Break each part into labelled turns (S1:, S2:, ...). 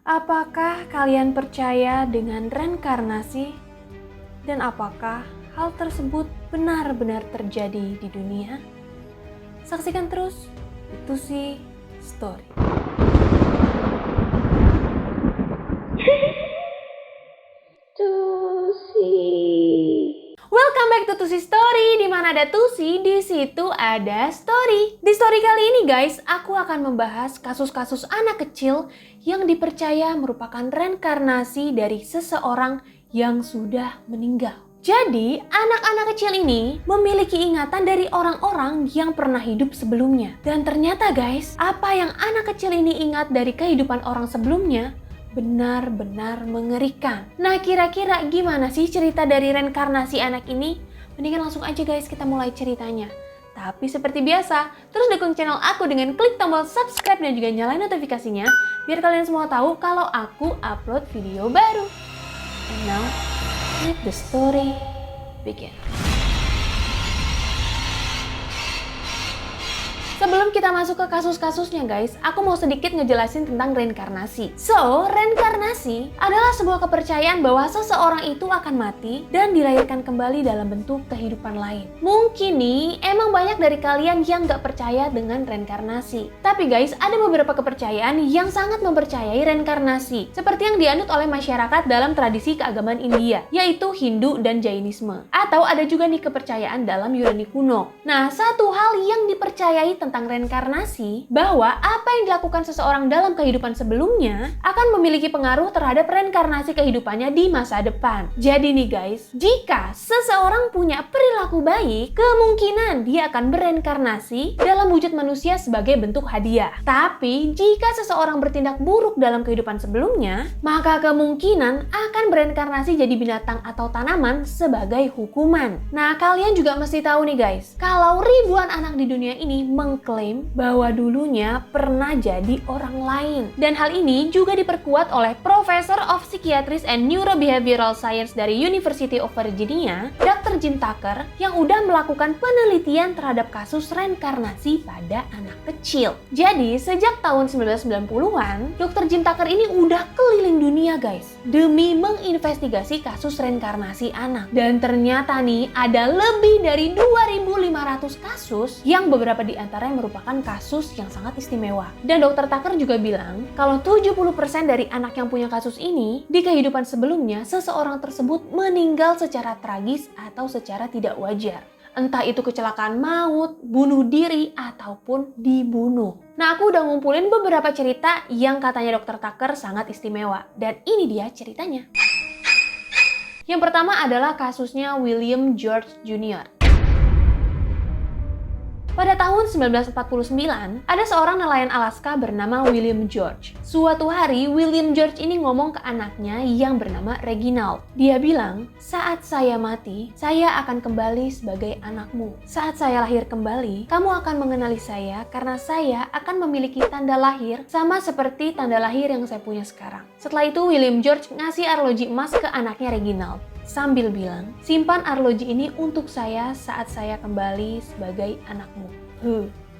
S1: Apakah kalian percaya dengan reinkarnasi? Dan apakah hal tersebut benar-benar terjadi di dunia? Saksikan terus di Tusi Story. Welcome back to Tusi Story. Di mana ada Tusi, di situ ada story. Di story kali ini guys, aku akan membahas kasus-kasus anak kecil yang dipercaya merupakan reinkarnasi dari seseorang yang sudah meninggal. Jadi, anak-anak kecil ini memiliki ingatan dari orang-orang yang pernah hidup sebelumnya. Dan ternyata guys, apa yang anak kecil ini ingat dari kehidupan orang sebelumnya benar-benar mengerikan. Nah, kira-kira gimana sih cerita dari reinkarnasi anak ini? Mendingan langsung aja guys kita mulai ceritanya. Tapi seperti biasa, terus dukung channel aku dengan klik tombol subscribe dan juga nyalain notifikasinya biar kalian semua tahu kalau aku upload video baru. And now, let the story begin. Sebelum kita masuk ke kasus-kasusnya guys, aku mau sedikit ngejelasin tentang reinkarnasi. So, reinkarnasi adalah sebuah kepercayaan bahwa seseorang itu akan mati dan dilahirkan kembali dalam bentuk kehidupan lain. Mungkin nih, emang banyak dari kalian yang gak percaya dengan reinkarnasi. Tapi guys, ada beberapa kepercayaan yang sangat mempercayai reinkarnasi. Seperti yang dianut oleh masyarakat dalam tradisi keagamaan India, yaitu Hindu dan Jainisme. Atau ada juga nih kepercayaan dalam Yunani kuno. Nah, satu hal yang dipercayai tentang reinkarnasi, bahwa apa yang dilakukan seseorang dalam kehidupan sebelumnya akan memiliki pengaruh terhadap reinkarnasi kehidupannya di masa depan. Jadi nih guys, jika seseorang punya perilaku baik, kemungkinan dia akan bereinkarnasi dalam wujud manusia sebagai bentuk hadiah. Tapi jika seseorang bertindak buruk dalam kehidupan sebelumnya, maka kemungkinan akan bereinkarnasi jadi binatang atau tanaman sebagai hukuman. Nah, kalian juga mesti tahu nih guys, kalau ribuan anak di dunia ini mengklaim bahwa dulunya pernah jadi orang lain. Dan hal ini juga diperkuat oleh Professor of Psychiatry and Neurobehavioral Science dari University of Virginia, Dr. Jim Tucker, yang udah melakukan penelitian terhadap kasus reinkarnasi pada anak kecil. Jadi, sejak tahun 1990-an, Dr. Jim Tucker ini udah keliling dunia guys, demi menginvestigasi kasus reinkarnasi anak. Dan ternyata nih, ada lebih dari 2.500 kasus yang beberapa di antaranya merupakan kasus yang sangat istimewa. Dan Dr. Tucker juga bilang kalau 70% dari anak yang punya kasus ini di kehidupan sebelumnya seseorang tersebut meninggal secara tragis atau secara tidak wajar. Entah itu kecelakaan maut, bunuh diri, ataupun dibunuh. Nah, aku udah ngumpulin beberapa cerita yang katanya Dr. Tucker sangat istimewa. Dan ini dia ceritanya. Yang pertama adalah kasusnya William George Jr. Pada tahun 1949, ada seorang nelayan Alaska bernama William George. Suatu hari, William George ini ngomong ke anaknya yang bernama Reginald. Dia bilang, "Saat saya mati, saya akan kembali sebagai anakmu. Saat saya lahir kembali, kamu akan mengenali saya karena saya akan memiliki tanda lahir sama seperti tanda lahir yang saya punya sekarang." Setelah itu, William George ngasih arloji emas ke anaknya Reginald, sambil bilang, "Simpan arloji ini untuk saya saat saya kembali sebagai anakmu."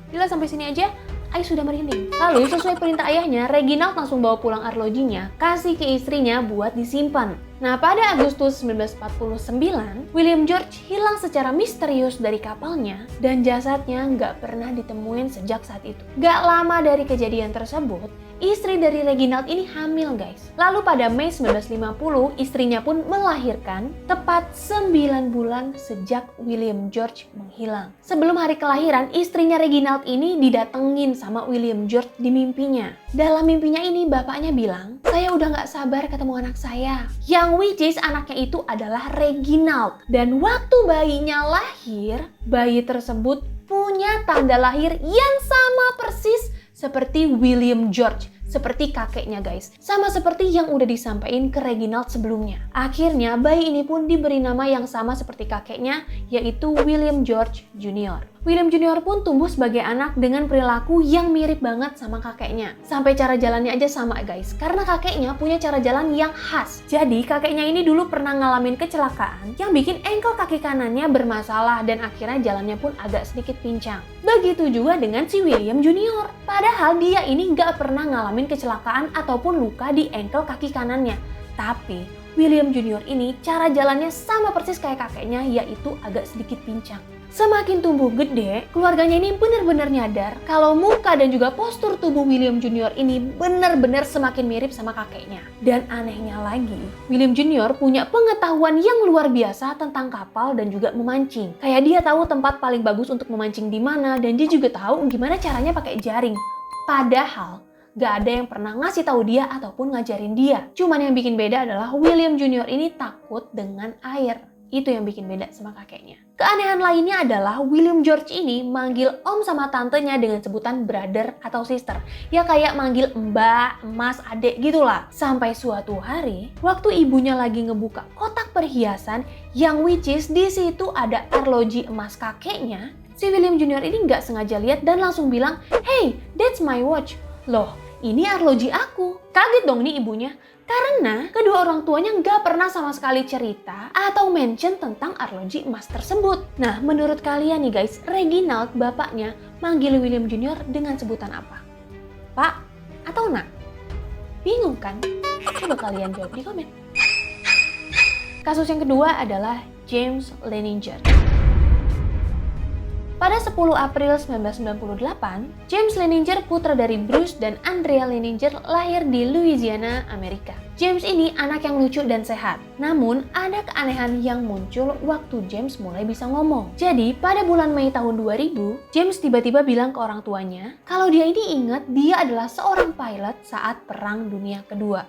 S1: Gila, sampai sini aja Ai sudah merinding. Lalu sesuai perintah ayahnya, Reginald langsung bawa pulang arlojinya, kasih ke istrinya buat disimpan. Nah, pada Agustus 1949, William George hilang secara misterius dari kapalnya dan jasadnya nggak pernah ditemuin sejak saat itu. Gak lama dari kejadian tersebut, istri dari Reginald ini hamil guys. Lalu pada Mei 1950, istrinya pun melahirkan tepat 9 bulan sejak William George menghilang. Sebelum hari kelahiran, istrinya Reginald ini didatengin sama William George di mimpinya. Dalam mimpinya ini bapaknya bilang, "Saya udah gak sabar ketemu anak saya." Yang which is anaknya itu adalah Reginald. Dan waktu bayinya lahir, bayi tersebut punya tanda lahir yang sama persis seperti William George. Seperti kakeknya guys. Sama seperti yang udah disampaikan ke Reginald sebelumnya. Akhirnya bayi ini pun diberi nama yang sama seperti kakeknya, yaitu William George Jr. William Jr. pun tumbuh sebagai anak dengan perilaku yang mirip banget sama kakeknya. Sampai cara jalannya aja sama guys, karena kakeknya punya cara jalan yang khas. Jadi kakeknya ini dulu pernah ngalamin kecelakaan yang bikin engkel kaki kanannya bermasalah dan akhirnya jalannya pun agak sedikit pincang. Begitu juga dengan si William Jr. Padahal dia ini gak pernah ngalamin ngalamin kecelakaan ataupun luka di ankle kaki kanannya. Tapi William Junior ini cara jalannya sama persis kayak kakeknya, yaitu agak sedikit pincang. Semakin tumbuh gede, keluarganya ini benar-benar nyadar kalau muka dan juga postur tubuh William Junior ini benar-benar semakin mirip sama kakeknya. Dan anehnya lagi, William Junior punya pengetahuan yang luar biasa tentang kapal dan juga memancing. Kayak dia tahu tempat paling bagus untuk memancing di mana, dan dia juga tahu gimana caranya pakai jaring. Padahal gak ada yang pernah ngasih tahu dia ataupun ngajarin dia. Cuman yang bikin beda adalah William Junior ini takut dengan air. Itu yang bikin beda sama kakeknya. Keanehan lainnya adalah William George ini manggil om sama tantenya dengan sebutan brother atau sister. Ya kayak manggil mbak, emas, adek gitulah. Sampai suatu hari, waktu ibunya lagi ngebuka kotak perhiasan yang which is di situ ada arloji emas kakeknya, si William Junior ini nggak sengaja lihat dan langsung bilang, "Hey, that's my watch." Loh, ini arloji aku. Kaget dong nih ibunya. Karena kedua orang tuanya nggak pernah sama sekali cerita atau mention tentang arloji emas tersebut. Nah, menurut kalian nih guys, Reginald, bapaknya, manggil William Junior dengan sebutan apa? Pak atau nak? Bingung kan? Coba kalian jawab di komen. Kasus yang kedua adalah James Leininger. Pada 10 April 1998, James Leininger, putra dari Bruce dan Andrea Leininger, lahir di Louisiana, Amerika. James ini anak yang lucu dan sehat. Namun, ada keanehan yang muncul waktu James mulai bisa ngomong. Jadi, pada bulan Mei tahun 2000, James tiba-tiba bilang ke orang tuanya kalau dia ini ingat dia adalah seorang pilot saat Perang Dunia Kedua.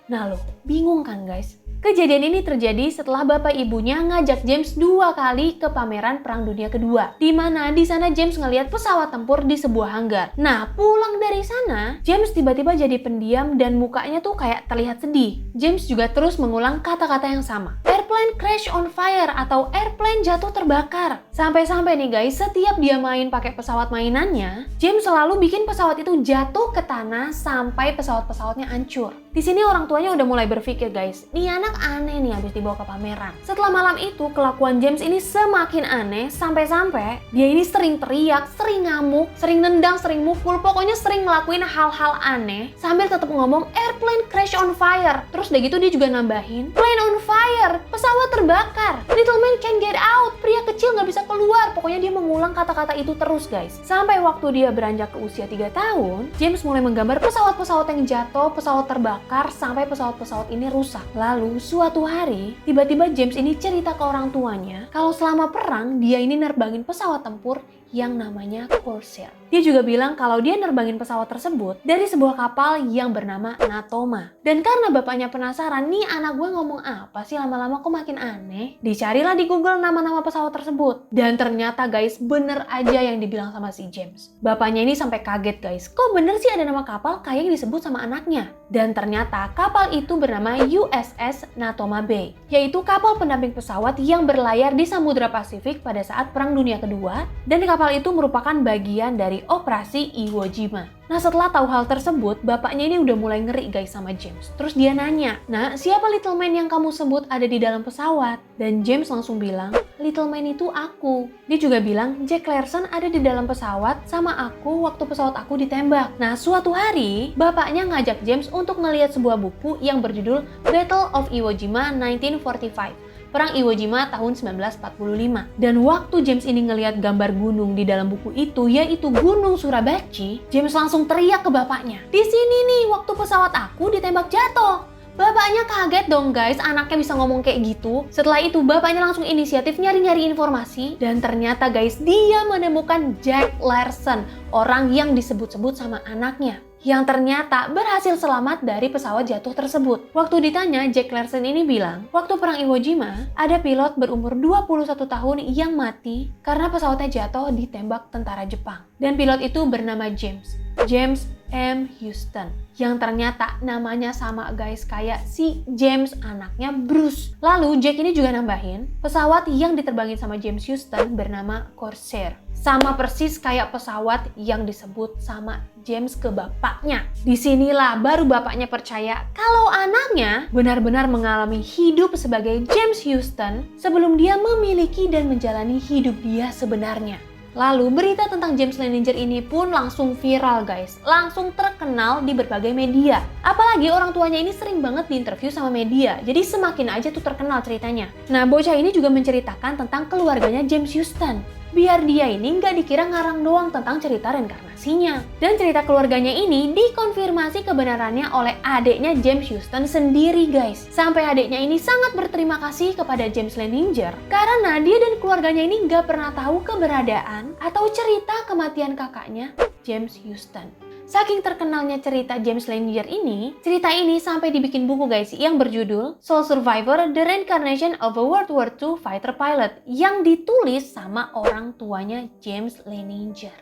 S1: Nah loh, bingung kan guys? Kejadian ini terjadi setelah bapak ibunya ngajak James 2 kali ke pameran Perang Dunia Kedua, di mana di sana James ngelihat pesawat tempur di sebuah hanggar. Nah, pulang dari sana, James tiba-tiba jadi pendiam dan mukanya tuh kayak terlihat sedih. James juga terus mengulang kata-kata yang sama. Airplane crash on fire atau airplane jatuh terbakar. Sampai-sampai nih guys, setiap dia main pakai pesawat mainannya, James selalu bikin pesawat itu jatuh ke tanah sampai pesawat-pesawatnya hancur. Di sini orang tuanya udah mulai berpikir guys, nih anak aneh nih habis dibawa ke pameran. Setelah malam itu, kelakuan James ini semakin aneh sampai-sampai dia ini sering teriak, sering ngamuk, sering nendang, sering mukul, pokoknya sering ngelakuin hal-hal aneh sambil tetap ngomong airplane crash on fire. Terus udah gitu dia juga nambahin plane on fire, pesawat terbakar, little man can't get out, pria kecil nggak bisa keluar. Pokoknya dia mengulang kata-kata itu terus guys. Sampai waktu dia beranjak ke usia 3 tahun, James mulai menggambar pesawat-pesawat yang jatuh, pesawat terbakar, sampai pesawat-pesawat ini rusak. Lalu suatu hari, tiba-tiba James ini cerita ke orang tuanya kalau selama perang dia ini nerbangin pesawat tempur yang namanya Corsair. Dia juga bilang kalau dia nerbangin pesawat tersebut dari sebuah kapal yang bernama Natoma. Dan karena bapaknya penasaran, nih anak gue ngomong apa sih lama-lama kok makin aneh? Dicarilah di Google nama-nama pesawat tersebut. Dan ternyata guys, bener aja yang dibilang sama si James. Bapaknya ini sampai kaget guys, kok bener sih ada nama kapal kayak yang disebut sama anaknya? Dan ternyata kapal itu bernama USS Natoma Bay, yaitu kapal pendamping pesawat yang berlayar di Samudra Pasifik pada saat Perang Dunia Kedua, dan kapal itu merupakan bagian dari Operasi Iwo Jima. Nah, setelah tahu hal tersebut, bapaknya ini udah mulai ngeri guys sama James. Terus dia nanya, "Nah, siapa little man yang kamu sebut ada di dalam pesawat?" Dan James langsung bilang, "Little man itu aku." Dia juga bilang, "Jack Larson ada di dalam pesawat sama aku waktu pesawat aku ditembak." Nah, suatu hari, bapaknya ngajak James untuk ngelihat sebuah buku yang berjudul Battle of Iwo Jima 1945. Perang Iwo Jima tahun 1945. Dan waktu James ini ngelihat gambar gunung di dalam buku itu, yaitu Gunung Surabachi, James langsung teriak ke bapaknya, "Di sini nih waktu pesawat aku ditembak jatuh." Bapaknya kaget dong guys, anaknya bisa ngomong kayak gitu. Setelah itu bapaknya langsung inisiatif nyari-nyari informasi, dan ternyata guys, dia menemukan Jack Larson, orang yang disebut-sebut sama anaknya, yang ternyata berhasil selamat dari pesawat jatuh tersebut. Waktu ditanya, Jack Larson ini bilang, waktu Perang Iwo Jima, ada pilot berumur 21 tahun yang mati karena pesawatnya jatuh ditembak tentara Jepang. Dan pilot itu bernama James M. Houston, yang ternyata namanya sama guys kayak si James anaknya Bruce. Lalu Jack ini juga nambahin, pesawat yang diterbangin sama James Houston bernama Corsair. Sama persis kayak pesawat yang disebut sama James ke bapaknya. Disinilah baru bapaknya percaya kalau anaknya benar-benar mengalami hidup sebagai James Houston sebelum dia memiliki dan menjalani hidup dia sebenarnya. Lalu berita tentang James Leininger ini pun langsung viral guys, langsung terkenal di berbagai media. Apalagi orang tuanya ini sering banget diinterview sama media, jadi semakin aja tuh terkenal ceritanya. Nah, bocah ini juga menceritakan tentang keluarganya James Houston. Biar dia ini nggak dikira ngarang doang tentang cerita reinkarnasinya. Dan cerita keluarganya ini dikonfirmasi kebenarannya oleh adiknya James Houston sendiri guys. Sampai adiknya ini sangat berterima kasih kepada James Leininger karena dia dan keluarganya ini nggak pernah tahu keberadaan atau cerita kematian kakaknya James Houston. Saking terkenalnya cerita James Leininger ini, cerita ini sampai dibikin buku guys yang berjudul Soul Survivor: The Reincarnation of a World War II Fighter Pilot yang ditulis sama orang tuanya James Leininger.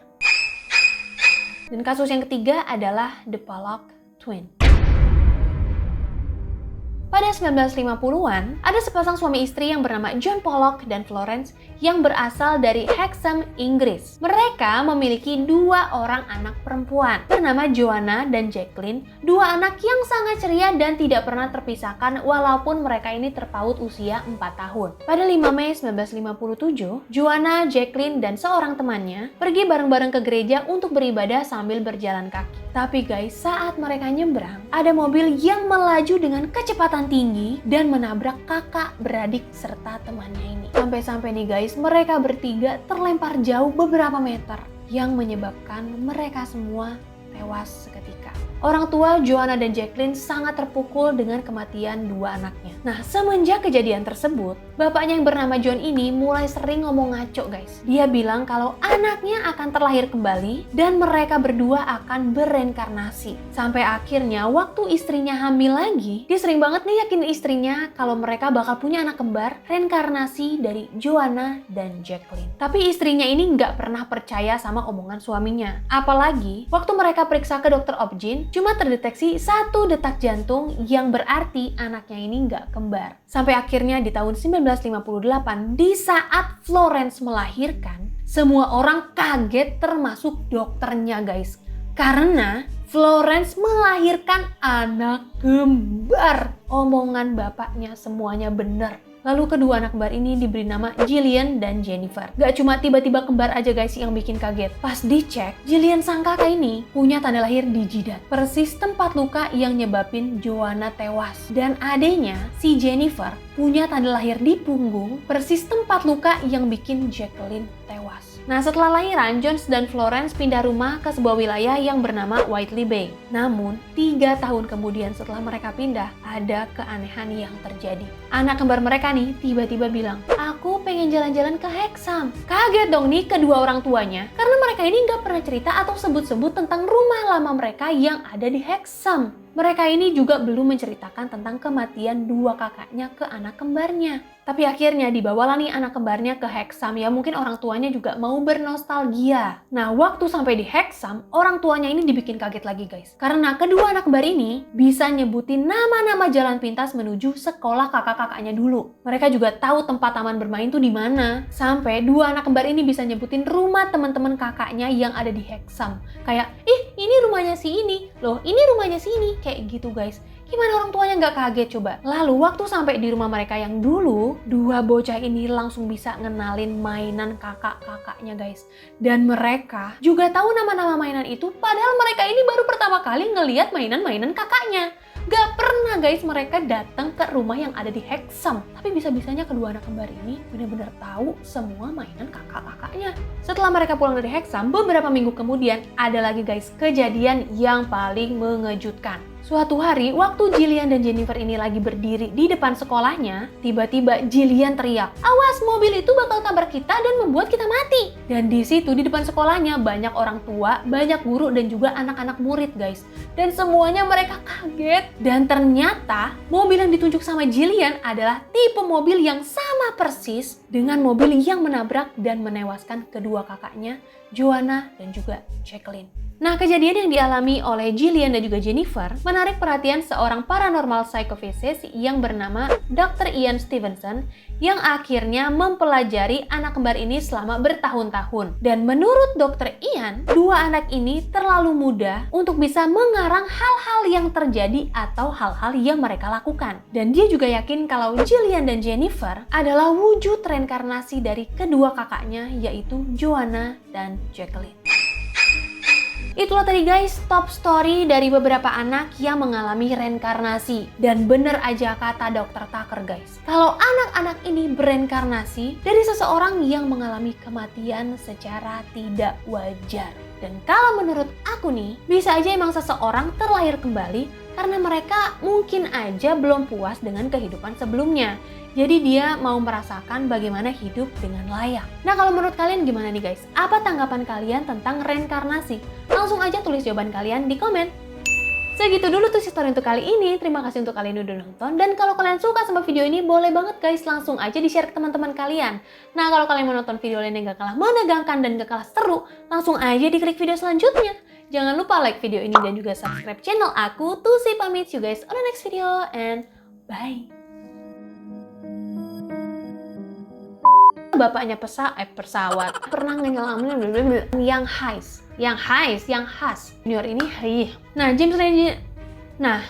S1: Dan kasus yang ketiga adalah The Pollock Twin. Pada 1950-an, ada sepasang suami istri yang bernama John Pollock dan Florence yang berasal dari Hexham, Inggris. Mereka memiliki 2 orang anak perempuan bernama Joanna dan Jacqueline, 2 anak yang sangat ceria dan tidak pernah terpisahkan walaupun mereka ini terpaut usia 4 tahun. Pada 5 Mei 1957, Joanna, Jacqueline, dan seorang temannya pergi bareng-bareng ke gereja untuk beribadah sambil berjalan kaki. Tapi guys, saat mereka nyebrang, ada mobil yang melaju dengan kecepatan tinggi dan menabrak kakak beradik serta temannya ini. Sampai-sampai nih guys, mereka bertiga terlempar jauh beberapa meter yang menyebabkan mereka semua tewas seketika. Orang tua Joanna dan Jacqueline sangat terpukul dengan kematian 2 anaknya. Nah, semenjak kejadian tersebut, bapaknya yang bernama John ini mulai sering ngomong ngaco guys. Dia bilang kalau anaknya akan terlahir kembali dan mereka berdua akan bereinkarnasi. Sampai akhirnya waktu istrinya hamil lagi, dia sering banget nih yakin istrinya kalau mereka bakal punya anak kembar reinkarnasi dari Joanna dan Jacqueline. Tapi istrinya ini nggak pernah percaya sama omongan suaminya. Apalagi waktu mereka periksa ke dokter Obgyn, cuma terdeteksi 1 detak jantung yang berarti anaknya ini nggak kembar. Sampai akhirnya di tahun 1958, di saat Florence melahirkan, semua orang kaget termasuk dokternya guys. Karena Florence melahirkan anak kembar. Omongan bapaknya semuanya benar. Lalu kedua anak kembar ini diberi nama Jillian dan Jennifer. Gak cuma tiba-tiba kembar aja guys yang bikin kaget. Pas dicek, Jillian sang kakak ini punya tanda lahir di jidat, persis tempat luka yang nyebabin Joanna tewas. Dan adenya, si Jennifer, punya tanda lahir di punggung, persis tempat luka yang bikin Jacqueline tewas. Nah, setelah lahiran, Jones dan Florence pindah rumah ke sebuah wilayah yang bernama Whiteley Bay. Namun, 3 tahun kemudian setelah mereka pindah, ada keanehan yang terjadi. Anak kembar mereka nih tiba-tiba bilang, "Aku pengen jalan-jalan ke Hexham." Kaget dong nih kedua orang tuanya, karena mereka ini nggak pernah cerita atau sebut-sebut tentang rumah lama mereka yang ada di Hexham. Mereka ini juga belum menceritakan tentang kematian 2 kakaknya ke anak kembarnya. Tapi akhirnya dibawalah nih anak kembarnya ke Hexham, ya mungkin orang tuanya juga mau bernostalgia. Nah, waktu sampai di Hexham, orang tuanya ini dibikin kaget lagi guys. Karena kedua anak kembar ini bisa nyebutin nama-nama jalan pintas menuju sekolah kakak-kakaknya dulu. Mereka juga tahu tempat taman bermain tuh di mana. Sampai 2 anak kembar ini bisa nyebutin rumah teman-teman kakaknya yang ada di Hexham. Kayak, "Ih, ini rumahnya si ini. Loh, ini rumahnya si ini." Kayak gitu guys. Gimana orang tuanya nggak kaget coba? Lalu waktu sampai di rumah mereka yang dulu, 2 bocah ini langsung bisa ngenalin mainan kakak-kakaknya guys. Dan mereka juga tahu nama-nama mainan itu padahal mereka ini baru pertama kali ngelihat mainan-mainan kakaknya. Gak pernah guys mereka datang ke rumah yang ada di Hexham. Tapi bisa-bisanya kedua anak kembar ini benar-benar tahu semua mainan kakak-kakaknya. Setelah mereka pulang dari Hexham, beberapa minggu kemudian ada lagi guys kejadian yang paling mengejutkan. Suatu hari, waktu Jillian dan Jennifer ini lagi berdiri di depan sekolahnya, tiba-tiba Jillian teriak, "Awas, mobil itu bakal tabrak kita dan membuat kita mati." Dan di situ di depan sekolahnya banyak orang tua, banyak guru dan juga anak-anak murid guys. Dan semuanya mereka kaget. Dan ternyata mobil yang ditunjuk sama Jillian adalah tipe mobil yang sama persis dengan mobil yang menabrak dan menewaskan kedua kakaknya, Joanna dan juga Jacqueline. Nah, kejadian yang dialami oleh Gillian dan juga Jennifer menarik perhatian seorang paranormal psychophysicist yang bernama Dr. Ian Stevenson yang akhirnya mempelajari anak kembar ini selama bertahun-tahun. Dan menurut Dr. Ian, dua anak ini terlalu muda untuk bisa mengarang hal-hal yang terjadi atau hal-hal yang mereka lakukan. Dan dia juga yakin kalau Gillian dan Jennifer adalah wujud reinkarnasi dari kedua kakaknya, yaitu Joanna dan Jacqueline. Itulah tadi guys top story dari beberapa anak yang mengalami reinkarnasi. Dan bener aja kata Dr. Tucker guys, kalau anak-anak ini bereinkarnasi dari seseorang yang mengalami kematian secara tidak wajar. Dan kalau menurut aku nih, bisa aja emang seseorang terlahir kembali karena mereka mungkin aja belum puas dengan kehidupan sebelumnya. Jadi dia mau merasakan bagaimana hidup dengan layak. Nah, kalau menurut kalian gimana nih guys? Apa tanggapan kalian tentang reinkarnasi? Langsung aja tulis jawaban kalian di komen. Segitu dulu tuh story untuk kali ini. Terima kasih untuk kalian udah nonton. Dan kalau kalian suka sama video ini, boleh banget guys langsung aja di-share ke teman-teman kalian. Nah, kalau kalian mau nonton video lain yang gak kalah menegangkan dan gak kalah seru, langsung aja diklik video selanjutnya. Jangan lupa like video ini dan juga subscribe channel aku. Tusi pamit you guys on the next video and bye. Bapaknya pesawat pernah ngelamin yang khas junior ini. Nah, James Ranger. Nah,